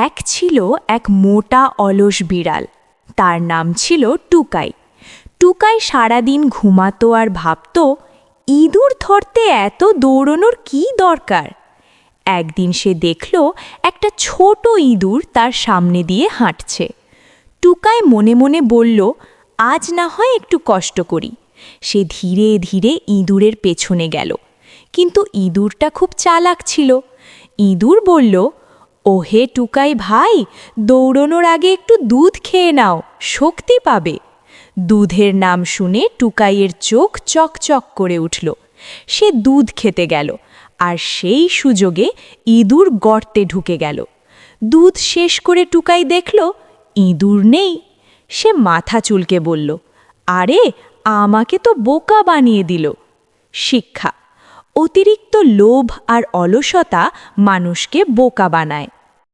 এক ছিল এক মোটা অলস বিড়াল। তার নাম ছিল টুকাই। টুকাই সারাদিন ঘুমাতো আর ভাবত, ইঁদুর ধরতে এত দৌড়নোর কী দরকার। একদিন সে দেখল একটা ছোট ইঁদুর তার সামনে দিয়ে হাঁটছে। টুকাই মনে মনে বলল, আজ না হয় একটু কষ্ট করি। সে ধীরে ধীরে ইঁদুরের পেছনে গেল, কিন্তু ইঁদুরটা খুব চালাক ছিল। ইঁদুর বলল, ওহে টুকাই ভাই, দৌড়নোর আগে একটু দুধ খেয়ে নাও, শক্তি পাবে। দুধের নাম শুনে টুকাইয়ের চোখ চকচক করে উঠল। সে দুধ খেতে গেল, আর সেই সুযোগে ইঁদুর গর্তে ঢুকে গেল। দুধ শেষ করে টুকাই দেখল ইঁদুর নেই। সে মাথা চুলকে বলল, আরে, আমাকে তো বোকা বানিয়ে দিল। শিক্ষা: অতিরিক্ত লোভ আর অলসতা মানুষকে বোকা বানায়।